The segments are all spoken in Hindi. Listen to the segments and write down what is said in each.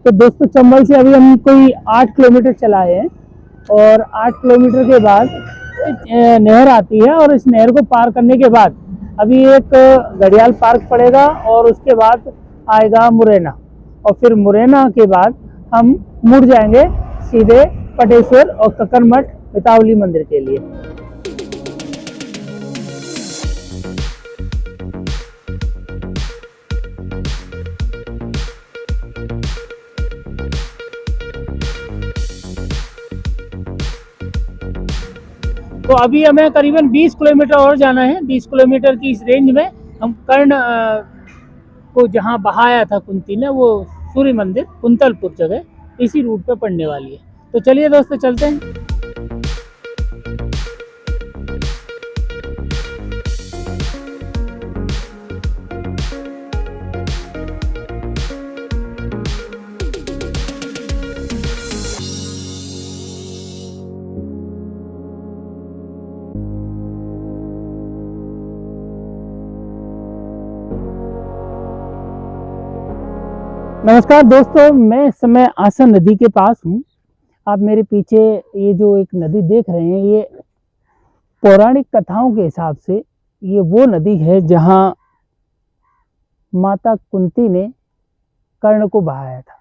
तो दोस्तों चंबल से अभी हम कोई 8 किलोमीटर चलाए हैं और 8 किलोमीटर के बाद नहर आती है और इस नहर को पार करने के बाद अभी एक घड़ियाल पार्क पड़ेगा और उसके बाद आएगा मुरैना और फिर मुरैना के बाद हम मुड़ जाएंगे सीधे पटेश्वर और ककरमठ मितावली मंदिर के लिए। तो अभी हमें करीबन 20 किलोमीटर और जाना है। 20 किलोमीटर की इस रेंज में हम कर्ण को जहाँ बहाया था कुंती ने, वो सूर्य मंदिर कुंतलपुर जगह इसी रूट पे पड़ने वाली है। तो चलिए दोस्तों चलते हैं। नमस्कार दोस्तों, मैं इस समय आसन नदी के पास हूँ। आप मेरे पीछे ये जो एक नदी देख रहे हैं, ये पौराणिक कथाओं के हिसाब से ये वो नदी है जहाँ माता कुंती ने कर्ण को बहाया था।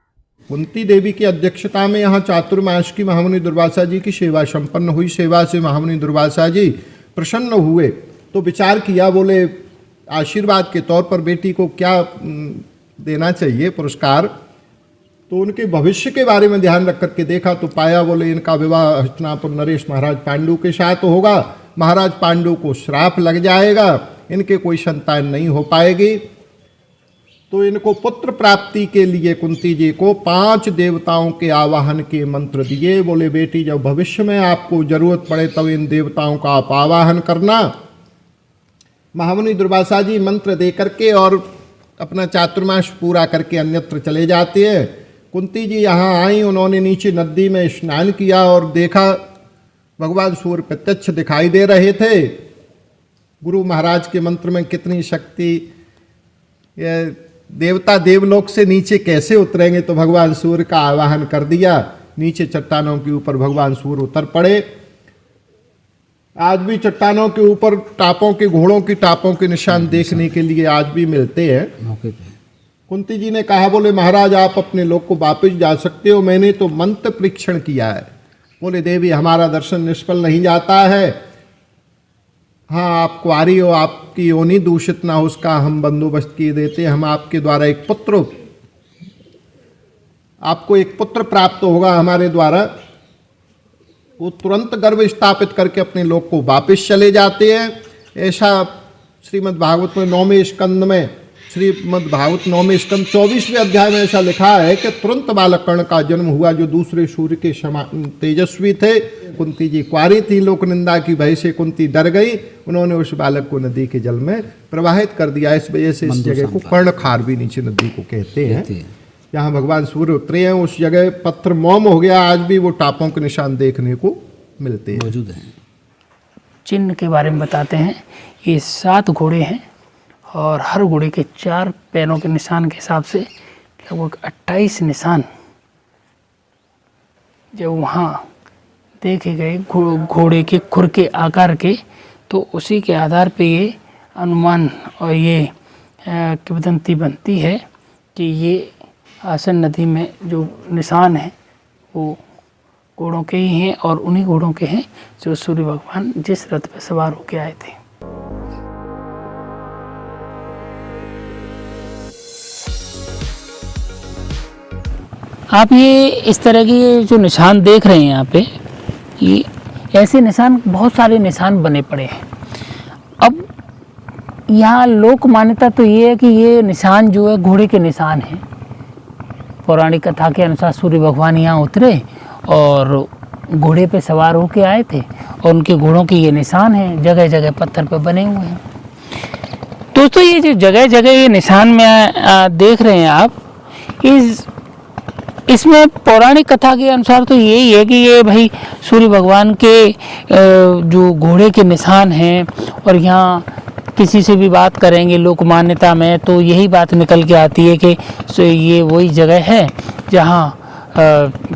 कुंती देवी की अध्यक्षता में यहाँ चातुर्मास की महामुनि दुर्वासा जी की सेवा संपन्न हुई। सेवा से महामुनि दुर्वासा जी प्रसन्न हुए तो विचार किया, बोले आशीर्वाद के तौर पर बेटी को क्या देना चाहिए पुरस्कार। तो उनके भविष्य के बारे में ध्यान रख करके देखा तो पाया, बोले इनका विवाह हस्तिनापुर नरेश महाराज पांडु के साथ होगा। महाराज पांडु को श्राप लग जाएगा, इनके कोई संतान नहीं हो पाएगी। तो इनको पुत्र प्राप्ति के लिए कुंती जी को 5 देवताओं के आवाहन के मंत्र दिए। बोले बेटी जब भविष्य में आपको जरूरत पड़े तब इन देवताओं का आप आवाहन करना। महामुनि दुर्वासा जी मंत्र दे करके और अपना चातुर्मास पूरा करके अन्यत्र चले जाते हैं। कुंती जी यहाँ आई, उन्होंने नीचे नदी में स्नान किया और देखा भगवान सूर्य प्रत्यक्ष दिखाई दे रहे थे। गुरु महाराज के मंत्र में कितनी शक्ति, देवता देवलोक से नीचे कैसे उतरेंगे, तो भगवान सूर्य का आवाहन कर दिया। नीचे चट्टानों के ऊपर भगवान सूर्य उतर पड़े। आज भी चट्टानों के ऊपर टापों के, घोड़ों की टापों के निशान देखने के लिए आज भी मिलते हैं। कुंती जी ने कहा, बोले महाराज आप अपने लोक को वापस जा सकते हो, मैंने तो मंत्र परीक्षण किया है। बोले देवी हमारा दर्शन निष्फल नहीं जाता है। हाँ आप कुंवारी हो, आपकी योनि दूषित ना हो उसका हम बंदोबस्त किए देते। हम आपके द्वारा आपको एक पुत्र प्राप्त होगा हमारे द्वारा। वो तुरंत गर्भ स्थापित करके अपने लोक को वापस चले जाते हैं। ऐसा श्रीमद् भागवत में 9वें स्कंद में, श्रीमद् भागवत 9वें स्कंद 24वें अध्याय में ऐसा लिखा है कि तुरंत बालक कर्ण का जन्म हुआ जो दूसरे सूर्य के समान तेजस्वी थे। कुंती जी कुंवारी थी, लोक निंदा की भय से कुंती डर गई। उन्होंने उस बालक को नदी के जल में प्रवाहित कर दिया। इस वजह से इस जगह को कर्णखार भी नीचे नदी को कहते हैं। जहाँ भगवान सूर्य उतरे हैं उस जगह पत्थर मोम हो गया। आज भी वो टापों के निशान देखने को मिलते हैं, मौजूद हैं। चिन्ह के बारे में बताते हैं। ये 7 घोड़े हैं और हर घोड़े के 4 पैरों के निशान के हिसाब से लगभग 28 निशान जब वहाँ देखे गए घोड़े के खुर के आकार के, तो उसी के आधार पे ये अनुमान और ये किंवदंती बनती है कि ये आसन नदी में जो निशान है वो घोड़ों के ही हैं और उन्हीं घोड़ों के हैं जो सूर्य भगवान जिस रथ पर सवार होकर आए थे। आप ये इस तरह की जो निशान देख रहे हैं यहाँ पे, ये ऐसे निशान, बहुत सारे निशान बने पड़े हैं। अब यहाँ लोक मान्यता तो ये है कि ये निशान जो है घोड़े के निशान हैं। पौराणिक कथा के अनुसार सूर्य भगवान यहाँ उतरे और घोड़े पे सवार होके आए थे और उनके घोड़ों के ये निशान हैं, जगह जगह पत्थर पे बने हुए हैं। दोस्तों ये जो जगह जगह ये निशान में देख रहे हैं आप, इसमें पौराणिक कथा के अनुसार तो यही है कि ये भाई सूर्य भगवान के जो घोड़े के निशान हैं। और यहाँ किसी से भी बात करेंगे लोक मान्यता में तो यही बात निकल के आती है कि ये वही जगह है जहाँ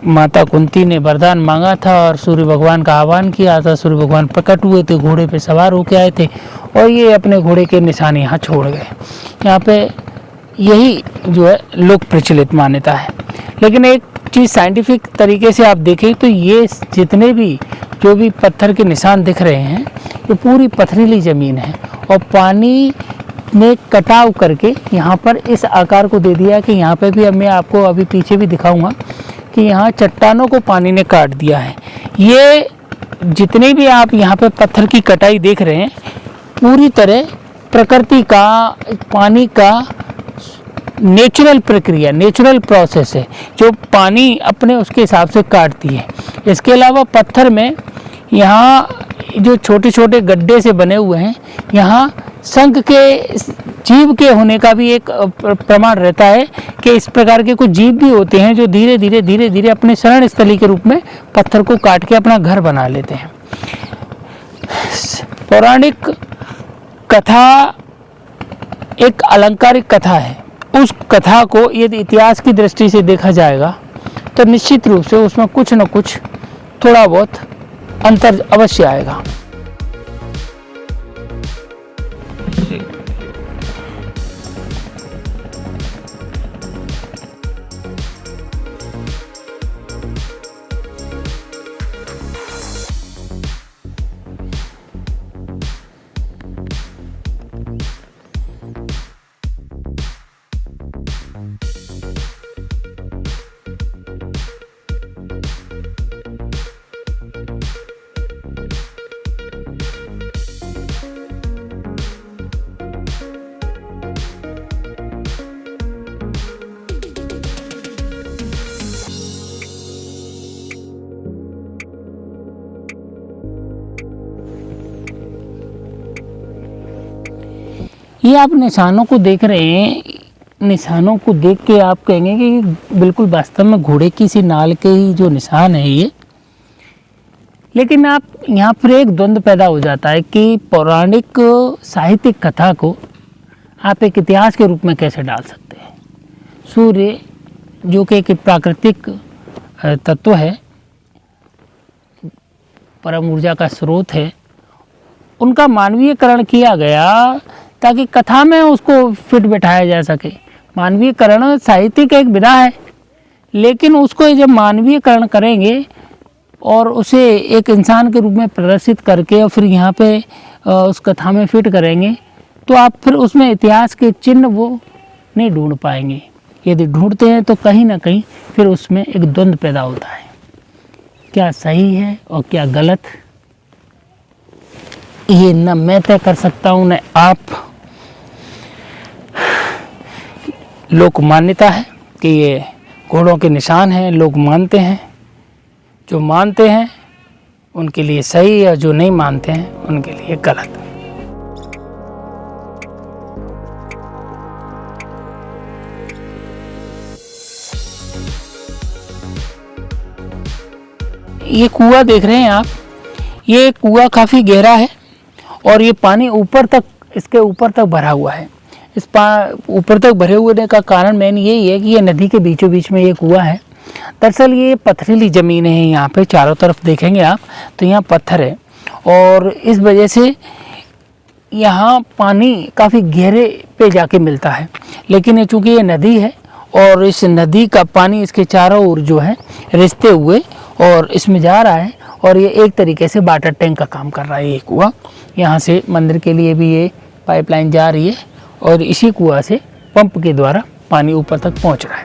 माता कुंती ने वरदान मांगा था और सूर्य भगवान का आह्वान किया था। सूर्य भगवान प्रकट हुए थे, घोड़े पे सवार होके आए थे और ये अपने घोड़े के निशान यहाँ छोड़ गए। यहाँ पे यही जो है लोक प्रचलित मान्यता है। लेकिन एक चीज़ साइंटिफिक तरीके से आप देखें तो ये जितने भी जो भी पत्थर के निशान दिख रहे हैं ये पूरी पथरीली ज़मीन है और पानी ने कटाव करके यहाँ पर इस आकार को दे दिया कि यहाँ पे भी अब मैं आपको अभी पीछे भी दिखाऊंगा कि यहाँ चट्टानों को पानी ने काट दिया है। ये जितने भी आप यहाँ पे पत्थर की कटाई देख रहे हैं पूरी तरह प्रकृति का, पानी का नेचुरल प्रक्रिया, नेचुरल प्रोसेस है जो पानी अपने उसके हिसाब से काटती है। इसके अलावा पत्थर में यहाँ जो छोटे छोटे गड्ढे से बने हुए हैं, यहाँ शंख के जीव के होने का भी एक प्रमाण रहता है कि इस प्रकार के कुछ जीव भी होते हैं जो धीरे धीरे अपने शरण स्थली के रूप में पत्थर को काट के अपना घर बना लेते हैं। पौराणिक कथा एक अलंकारिक कथा है। उस कथा को यदि इतिहास की दृष्टि से देखा जाएगा तो निश्चित रूप से उसमें कुछ न कुछ थोड़ा बहुत अंतर अवश्य आएगा। ये आप निशानों को देख रहे हैं, निशानों को देख के आप कहेंगे कि बिल्कुल वास्तव में घोड़े की सी नाल के ही जो निशान है ये। लेकिन आप यहाँ पर एक द्वंद्व पैदा हो जाता है कि पौराणिक साहित्यिक कथा को आप एक इतिहास के रूप में कैसे डाल सकते हैं। सूर्य जो कि एक प्राकृतिक तत्व है, परम ऊर्जा का स्रोत है, उनका मानवीयकरण किया गया ताकि कथा में उसको फिट बैठाया जा सके। मानवीयकरण साहित्यिक एक विधा है, लेकिन उसको जब मानवीयकरण करेंगे और उसे एक इंसान के रूप में प्रदर्शित करके और फिर यहाँ पे उस कथा में फिट करेंगे तो आप फिर उसमें इतिहास के चिन्ह वो नहीं ढूंढ पाएंगे। यदि ढूंढते हैं तो कहीं ना कहीं फिर उसमें एक द्वंद्व पैदा होता है, क्या सही है और क्या गलत। ये न मैं तय कर सकता हूँ न आप। लोक मान्यता है कि ये घोड़ों के निशान हैं, लोग मानते हैं। जो मानते हैं उनके लिए सही है, जो नहीं मानते हैं उनके लिए गलत। ये कुआं देख रहे हैं आप, ये कुआं काफ़ी गहरा है और ये पानी ऊपर तक, इसके ऊपर तक भरा हुआ है। इस ऊपर तक भरे हुए का कारण मेन यही है कि ये नदी के बीचों बीच में ये कुआं है। दरअसल ये पथरीली ज़मीन है, यहाँ पे चारों तरफ देखेंगे आप तो यहाँ पत्थर है और इस वजह से यहाँ पानी काफ़ी गहरे पे जाके मिलता है। लेकिन ये चूँकि ये नदी है और इस नदी का पानी इसके चारों ओर जो है रिसते हुए और इसमें जा रहा है और ये एक तरीके से वाटर टैंक का काम कर रहा है। ये कुआं यहाँ से मंदिर के लिए भी ये पाइपलाइन जा रही है और इसी कुआं से पंप के द्वारा पानी ऊपर तक पहुँच रहा है।